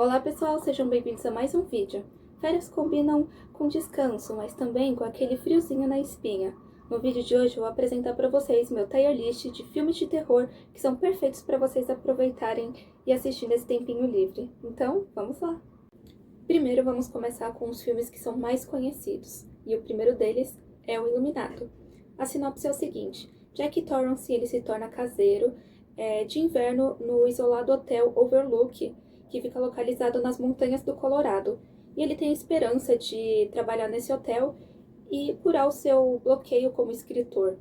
Olá pessoal, sejam bem-vindos a mais um vídeo. Férias combinam com descanso, mas também com aquele friozinho na espinha. No vídeo de hoje eu vou apresentar para vocês meu tier list de filmes de terror que são perfeitos para vocês aproveitarem e assistir nesse tempinho livre. Então, vamos lá! Primeiro vamos começar com os filmes que são mais conhecidos, e o primeiro deles é O Iluminado. A sinopse é o seguinte: Jack Torrance ele se torna caseiro de inverno no isolado hotel Overlook, que fica localizado nas montanhas do Colorado. E ele tem a esperança de trabalhar nesse hotel e curar o seu bloqueio como escritor.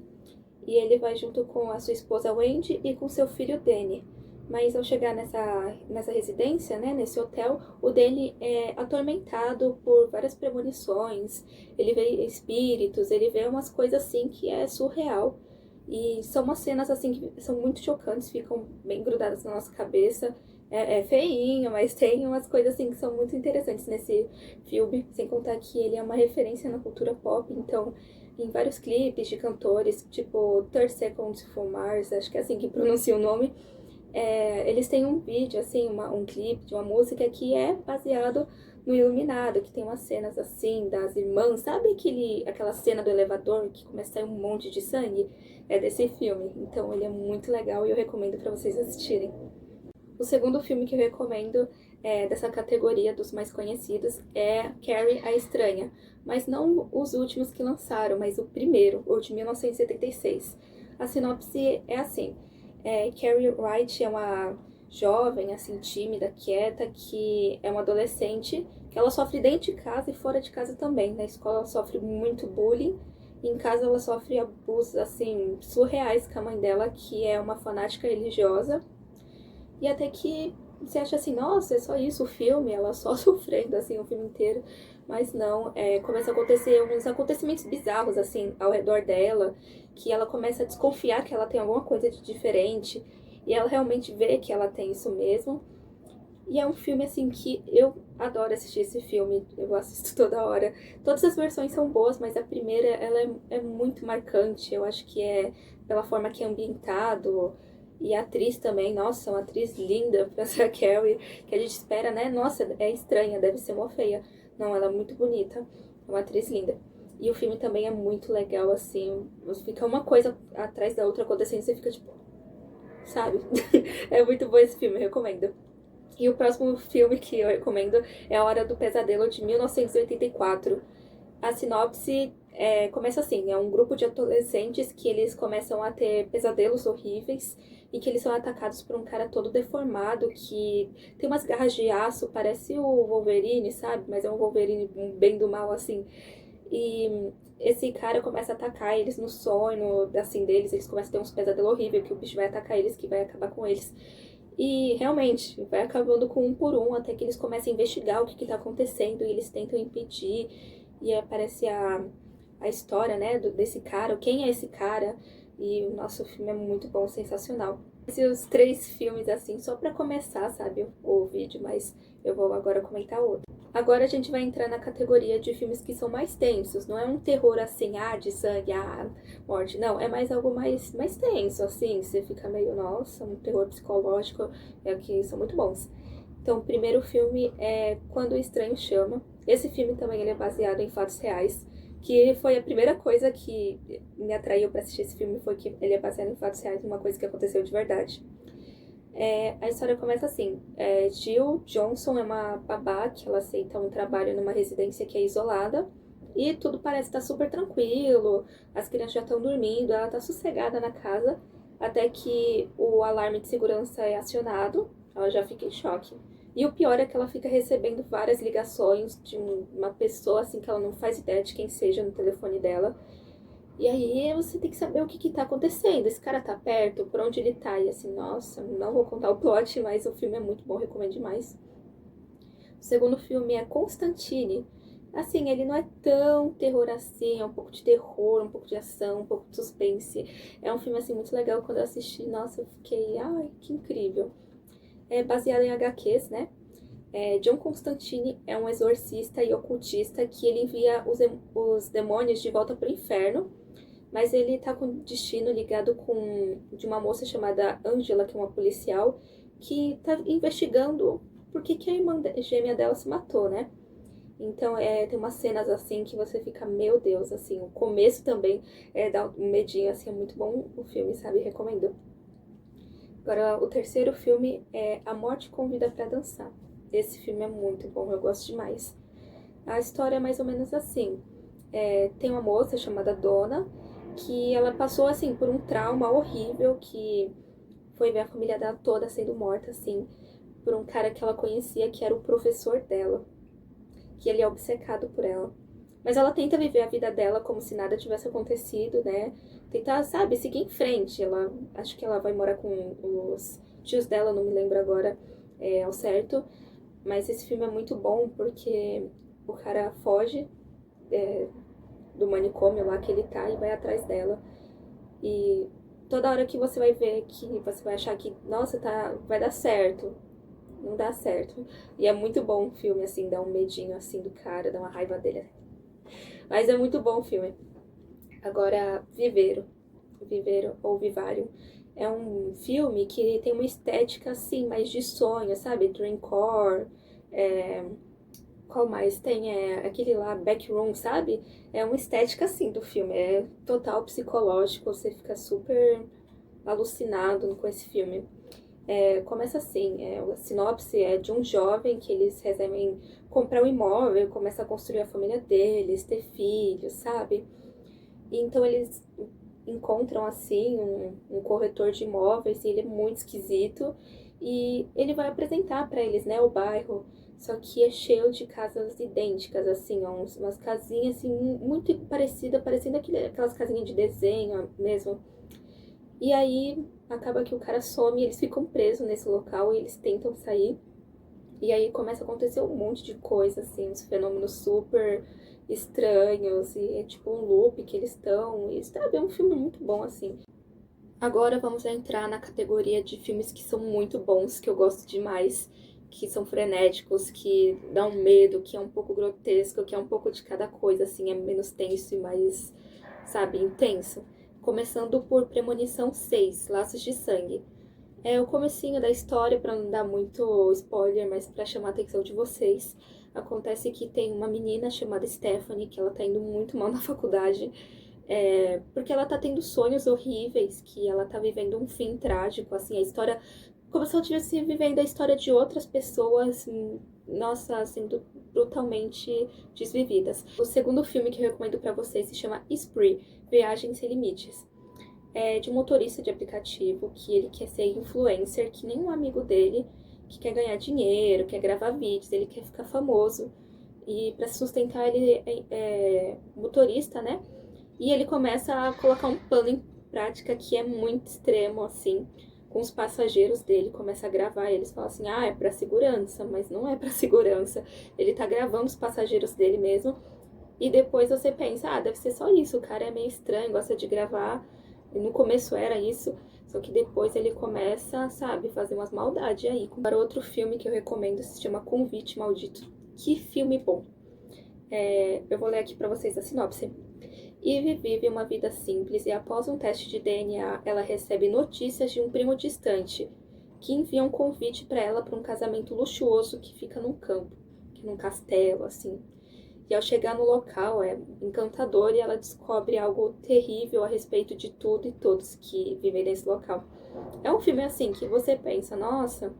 E ele vai junto com a sua esposa Wendy e com seu filho Danny. Mas ao chegar nessa residência, né, nesse hotel, o Danny é atormentado por várias premonições, ele vê espíritos, ele vê umas coisas assim que é surreal. E são umas cenas assim que são muito chocantes, ficam bem grudadas na nossa cabeça. É feinho, mas tem umas coisas assim que são muito interessantes nesse filme, sem contar que ele é uma referência na cultura pop, então em vários clipes de cantores, tipo 30 Seconds from Mars, acho que é assim que pronuncia o nome, eles têm um vídeo, assim, um clipe de uma música que é baseado no Iluminado, que tem umas cenas assim das irmãs, sabe aquela cena do elevador que começa a sair um monte de sangue? É desse filme, então ele é muito legal e eu recomendo para vocês assistirem. O segundo filme que eu recomendo dessa categoria dos mais conhecidos é Carrie a Estranha, mas não os últimos que lançaram, mas o primeiro, o de 1976. A sinopse é assim: Carrie Wright é uma jovem, assim, tímida, quieta, que é uma adolescente, que ela sofre dentro de casa e fora de casa também. Na escola ela sofre muito bullying, e em casa ela sofre abusos, assim, surreais com a mãe dela, que é uma fanática religiosa. E até que você acha assim, nossa, é só isso o filme, ela só sofrendo, assim, o filme inteiro. Mas não, começa a acontecer uns acontecimentos bizarros, assim, ao redor dela, que ela começa a desconfiar que ela tem alguma coisa de diferente, e ela realmente vê que ela tem isso mesmo. E é um filme, assim, que eu adoro assistir esse filme, eu assisto toda hora. Todas as versões são boas, mas a primeira, ela é muito marcante, eu acho que é pela forma que é ambientado, e a atriz também, nossa, uma atriz linda pra ser a Carrie, que a gente espera, né? Nossa, é estranha, deve ser mó feia. Não, ela é muito bonita, é uma atriz linda. E o filme também é muito legal, assim, fica uma coisa atrás da outra acontecendo, você fica tipo, sabe? É muito bom esse filme, eu recomendo. E o próximo filme que eu recomendo é A Hora do Pesadelo, de 1984. A sinopse começa assim: é um grupo de adolescentes que eles começam a ter pesadelos horríveis e que eles são atacados por um cara todo deformado que tem umas garras de aço, parece o Wolverine, sabe? Mas é um Wolverine bem do mal, assim. E esse cara começa a atacar eles no sonho, assim, deles. Eles começam a ter uns pesadelos horríveis, que o bicho vai atacar eles, que vai acabar com eles. E realmente, vai acabando com um por um, até que eles começam a investigar o que está acontecendo e eles tentam impedir. E aparece a história, né, desse cara, quem é esse cara. E o nosso filme é muito bom, sensacional. Esses três filmes, assim, só pra começar, sabe, o vídeo, mas eu vou agora comentar outro. Agora a gente vai entrar na categoria de filmes que são mais tensos. Não é um terror assim, de sangue, morte. Não, é mais algo mais tenso, assim. Você fica meio, nossa, um terror psicológico, que são muito bons. Então, o primeiro filme é Quando o Estranho Chama. Esse filme também ele é baseado em fatos reais. Que foi a primeira coisa que me atraiu pra assistir esse filme, foi que ele é baseado em fatos reais, uma coisa que aconteceu de verdade. A história começa assim: Jill Johnson é uma babá que ela aceita um trabalho numa residência que é isolada e tudo parece estar super tranquilo, as crianças já estão dormindo, ela está sossegada na casa, até que o alarme de segurança é acionado, ela já fica em choque. E o pior é que ela fica recebendo várias ligações de uma pessoa assim que ela não faz ideia de quem seja no telefone dela. E aí você tem que saber o que tá acontecendo. Esse cara tá perto, por onde ele tá. E assim, nossa, não vou contar o plot, mas o filme é muito bom, recomendo demais. O segundo filme é Constantine. Assim, ele não é tão terror assim, é um pouco de terror, um pouco de ação, um pouco de suspense. É um filme assim muito legal. Quando eu assisti, nossa, eu fiquei, ai, que incrível. É baseado em HQs, né? John Constantine é um exorcista e ocultista que ele envia os demônios de volta pro inferno, mas ele tá com o destino ligado de uma moça chamada Angela, que é uma policial, que tá investigando por que que a irmã gêmea dela se matou, né? Então, tem umas cenas assim que você fica, meu Deus, assim, o começo também dá um medinho, assim, é muito bom o filme, sabe? Recomendo. Agora, o terceiro filme é A Morte Convida pra Dançar. Esse filme é muito bom, eu gosto demais. A história é mais ou menos assim. Tem uma moça chamada Donna, que ela passou, assim, por um trauma horrível, que foi ver a família dela toda sendo morta, assim, por um cara que ela conhecia, que era o professor dela, que ele é obcecado por ela. Mas ela tenta viver a vida dela como se nada tivesse acontecido, né? Tentar, sabe, seguir em frente. Acho que ela vai morar com os tios dela, não me lembro agora ao certo. Mas esse filme é muito bom porque o cara foge do manicômio lá que ele tá e vai atrás dela. E toda hora que você vai ver que você vai achar que, nossa, vai dar certo. Não dá certo. E é muito bom o filme, assim, dá um medinho assim do cara, dá uma raiva dele. Mas é muito bom o filme. Agora, Viveiro ou Vivário, é um filme que tem uma estética, assim, mais de sonho, sabe? Dreamcore, qual mais? Tem aquele lá, Backroom, sabe? É uma estética, assim, do filme. É total psicológico, você fica super alucinado com esse filme. Começa assim, a sinopse é de um jovem que eles resolvem comprar um imóvel, começa a construir a família deles, ter filhos, sabe? E então eles encontram assim um corretor de imóveis e ele é muito esquisito e ele vai apresentar para eles, né, o bairro, só que é cheio de casas idênticas, assim, ó, umas casinhas assim muito parecendo aquelas casinhas de desenho mesmo. E aí acaba que o cara some e eles ficam presos nesse local e eles tentam sair. E aí começa a acontecer um monte de coisa, assim, uns fenômenos super estranhos. E é tipo um loop que eles estão. E sabe, é um filme muito bom, assim. Agora vamos entrar na categoria de filmes que são muito bons, que eu gosto demais. Que são frenéticos, que dão medo, que é um pouco grotesco, que é um pouco de cada coisa, assim, é menos tenso e mais, sabe, intenso. Começando por Premonição 6, Laços de Sangue. É o comecinho da história, para não dar muito spoiler, mas para chamar a atenção de vocês. Acontece que tem uma menina chamada Stephanie, que ela tá indo muito mal na faculdade, porque ela tá tendo sonhos horríveis, que ela tá vivendo um fim trágico, assim, a história, como se ela estivesse vivendo a história de outras pessoas, nossa, sendo brutalmente desvividas. O segundo filme que eu recomendo para vocês se chama Spree, Viagem Sem Limites. É de um motorista de aplicativo que ele quer ser influencer, que nem um amigo dele, que quer ganhar dinheiro, quer gravar vídeos, ele quer ficar famoso. E para se sustentar, ele é motorista, né? E ele começa a colocar um plano em prática que é muito extremo, assim, com os passageiros dele. Começa a gravar, eles falam assim, é para segurança, mas não é para segurança. Ele tá gravando os passageiros dele mesmo. E depois você pensa, deve ser só isso, o cara é meio estranho, gosta de gravar. E no começo era isso, só que depois ele começa, sabe, fazer umas maldades aí. Para outro filme que eu recomendo se chama Convite Maldito. Que filme bom! Eu vou ler aqui para vocês a sinopse. Ivy vive uma vida simples e após um teste de DNA, ela recebe notícias de um primo distante, que envia um convite para ela para um casamento luxuoso que fica num campo, num castelo, assim. E ao chegar no local é encantador e ela descobre algo terrível a respeito de tudo e todos que vivem nesse local. É um filme assim que você pensa, nossa,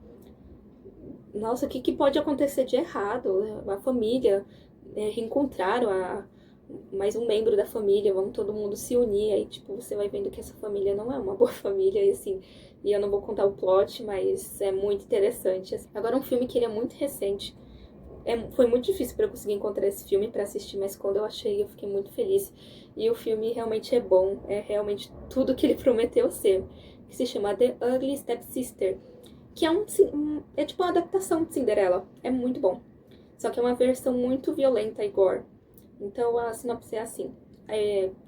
o que pode acontecer de errado? A família reencontraram mais um membro da família, vamos todo mundo se unir. Aí, tipo, você vai vendo que essa família não é uma boa família, e assim, e eu não vou contar o plot, mas é muito interessante. Agora, um filme que ele é muito recente. Foi muito difícil para eu conseguir encontrar esse filme para assistir, mas quando eu achei, eu fiquei muito feliz. E o filme realmente é bom, é realmente tudo que ele prometeu ser. Que se chama The Ugly Stepsister, que é tipo uma adaptação de Cinderela. É muito bom. Só que é uma versão muito violenta e gore. Então a sinopse é assim.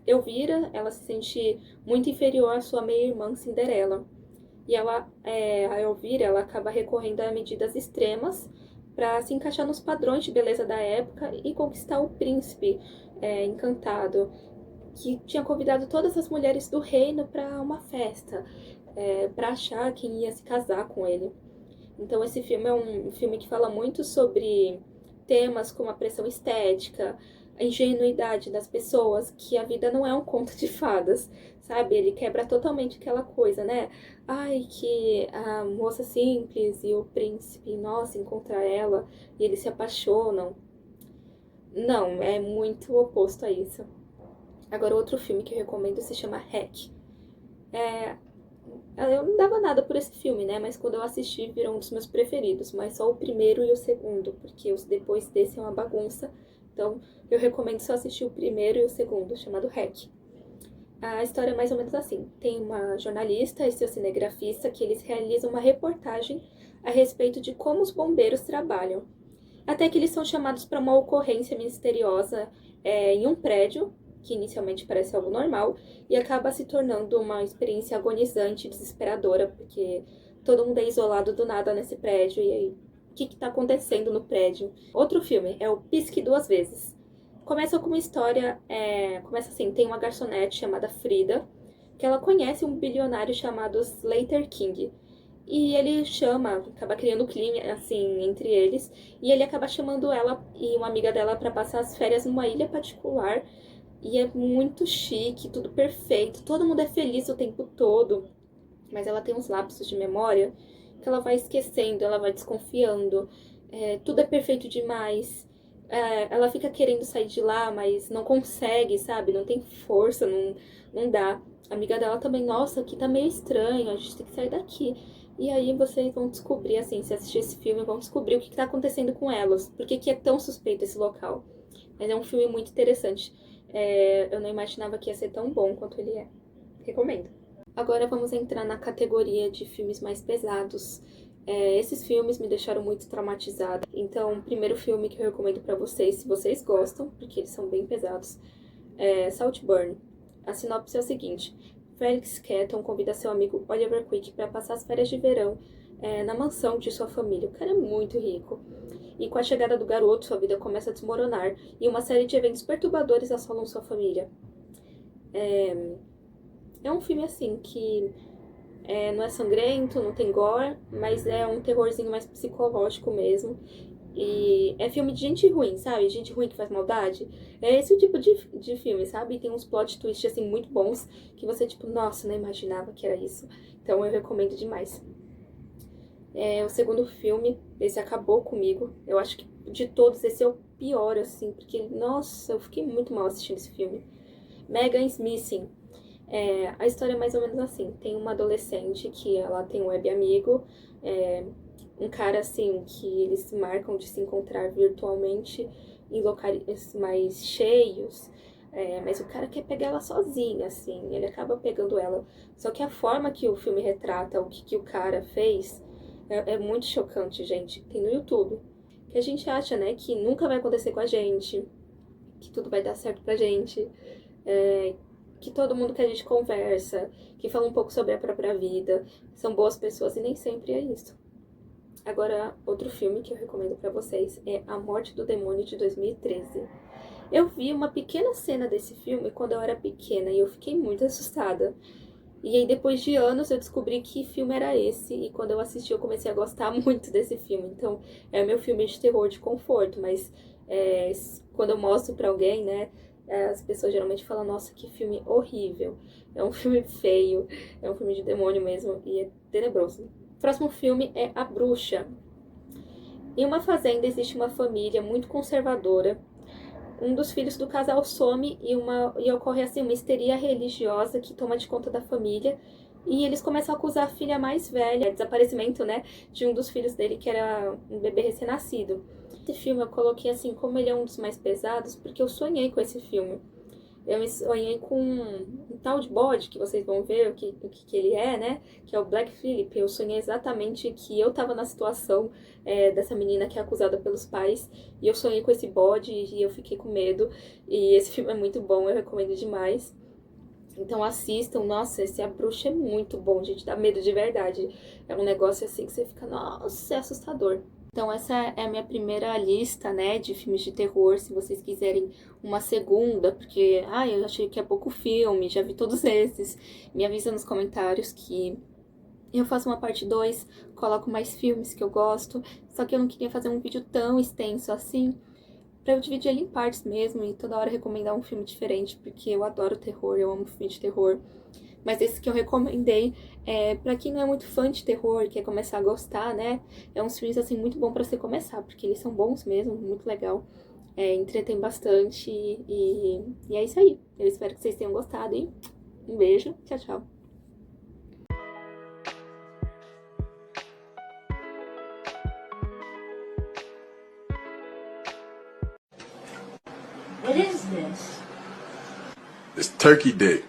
Elvira, ela se sente muito inferior à sua meia-irmã Cinderela. E a Elvira, ela acaba recorrendo a medidas extremas para se encaixar nos padrões de beleza da época e conquistar o príncipe encantado, que tinha convidado todas as mulheres do reino para uma festa, para achar quem ia se casar com ele. Então esse filme é um filme que fala muito sobre temas como a pressão estética, a ingenuidade das pessoas, que a vida não é um conto de fadas, sabe? Ele quebra totalmente aquela coisa, né? Ai, que a moça simples e o príncipe, nossa, encontra ela e eles se apaixonam. Não, é muito oposto a isso. Agora, outro filme que eu recomendo se chama Hack. É, eu não dava nada por esse filme, né? Mas quando eu assisti, virou um dos meus preferidos. Mas só o primeiro e o segundo, porque os depois desse é uma bagunça. Então, eu recomendo só assistir o primeiro e o segundo, chamado Hack. A história é mais ou menos assim. Tem uma jornalista e seu cinegrafista que eles realizam uma reportagem a respeito de como os bombeiros trabalham. Até que eles são chamados para uma ocorrência misteriosa em um prédio, que inicialmente parece algo normal, e acaba se tornando uma experiência agonizante e desesperadora, porque todo mundo é isolado do nada nesse prédio, e aí, o que está acontecendo no prédio? Outro filme é o Pisque Duas Vezes. Começa com uma história, começa assim, tem uma garçonete chamada Frida, que ela conhece um bilionário chamado Slater King, e ele chama, acaba criando clima, assim, entre eles. E ele acaba chamando ela e uma amiga dela para passar as férias numa ilha particular. E é muito chique, tudo perfeito. Todo mundo é feliz o tempo todo. Mas ela tem uns lapsos de memória que ela vai esquecendo, ela vai desconfiando. Tudo é perfeito demais. Ela fica querendo sair de lá, mas não consegue, sabe? Não tem força, não dá. A amiga dela também, nossa, aqui tá meio estranho, a gente tem que sair daqui. E aí vocês vão descobrir, assim, se assistir esse filme, vão descobrir o que tá acontecendo com elas. Por que é tão suspeito esse local. Mas é um filme muito interessante. Eu não imaginava que ia ser tão bom quanto ele é. Recomendo. Agora vamos entrar na categoria de filmes mais pesados. Esses filmes me deixaram muito traumatizada. Então, o primeiro filme que eu recomendo pra vocês, se vocês gostam, porque eles são bem pesados, é Saltburn. A sinopse é o seguinte: Felix Ketton convida seu amigo Oliver Quick para passar as férias de verão na mansão de sua família. O cara é muito rico. E com a chegada do garoto, sua vida começa a desmoronar e uma série de eventos perturbadores assolam sua família. É um filme assim que não é sangrento, não tem gore, mas é um terrorzinho mais psicológico mesmo. E é filme de gente ruim, sabe? Gente ruim que faz maldade. É esse o tipo de filme, sabe? E tem uns plot twists, assim, muito bons, que você, tipo, nossa, não imaginava que era isso. Então eu recomendo demais. O segundo filme, esse acabou comigo. Eu acho que de todos, esse é o pior, assim, porque, nossa, eu fiquei muito mal assistindo esse filme. Megan's Missing. A história é mais ou menos assim. Tem uma adolescente que ela tem um web amigo, um cara assim que eles marcam de se encontrar virtualmente em locais mais cheios, mas o cara quer pegar ela sozinha, assim, ele acaba pegando ela. Só que a forma que o filme retrata o que o cara fez é muito chocante, gente. Tem no YouTube. Que a gente acha, né, que nunca vai acontecer com a gente, que tudo vai dar certo pra gente, que todo mundo que a gente conversa, que fala um pouco sobre a própria vida, são boas pessoas e nem sempre é isso. Agora, outro filme que eu recomendo pra vocês é A Morte do Demônio, de 2013. Eu vi uma pequena cena desse filme quando eu era pequena e eu fiquei muito assustada. E aí, depois de anos, eu descobri que filme era esse. E quando eu assisti, eu comecei a gostar muito desse filme. Então, é o meu filme de terror de conforto. Mas quando eu mostro pra alguém, né, as pessoas geralmente falam, nossa, que filme horrível. É um filme feio, é um filme de demônio mesmo e é tenebroso. O próximo filme é A Bruxa. Em uma fazenda existe uma família muito conservadora. Um dos filhos do casal some e ocorre assim uma histeria religiosa que toma de conta da família. E eles começam a acusar a filha mais velha, desaparecimento, né, de um dos filhos dele, que era um bebê recém-nascido. Esse filme eu coloquei assim, como ele é um dos mais pesados, porque eu sonhei com esse filme. Eu sonhei com um tal de bode, que vocês vão ver o que ele é, né? Que é o Black Phillip. Eu sonhei exatamente que eu tava na situação dessa menina que é acusada pelos pais. E eu sonhei com esse bode e eu fiquei com medo. E esse filme é muito bom, eu recomendo demais. Então assistam. Nossa, esse A Bruxa é muito bom, gente. Dá medo de verdade. É um negócio assim que você fica, nossa, é assustador. Então essa é a minha primeira lista, né, de filmes de terror. Se vocês quiserem uma segunda, porque eu achei que é pouco filme, já vi todos esses, me avisa nos comentários que Eu faço uma parte 2, coloco mais filmes que eu gosto, só que eu não queria fazer um vídeo tão extenso assim, pra eu dividir ele em partes mesmo e toda hora recomendar um filme diferente, porque eu adoro terror, eu amo filme de terror. Mas esse que eu recomendei, pra quem não é muito fã de terror, quer começar a gostar, né? É uns filmes, assim, muito bom pra você começar, porque eles são bons mesmo, muito legal. Entretém bastante e é isso aí. Eu espero que vocês tenham gostado, hein? Um beijo, tchau, tchau. What is this? It's turkey dick.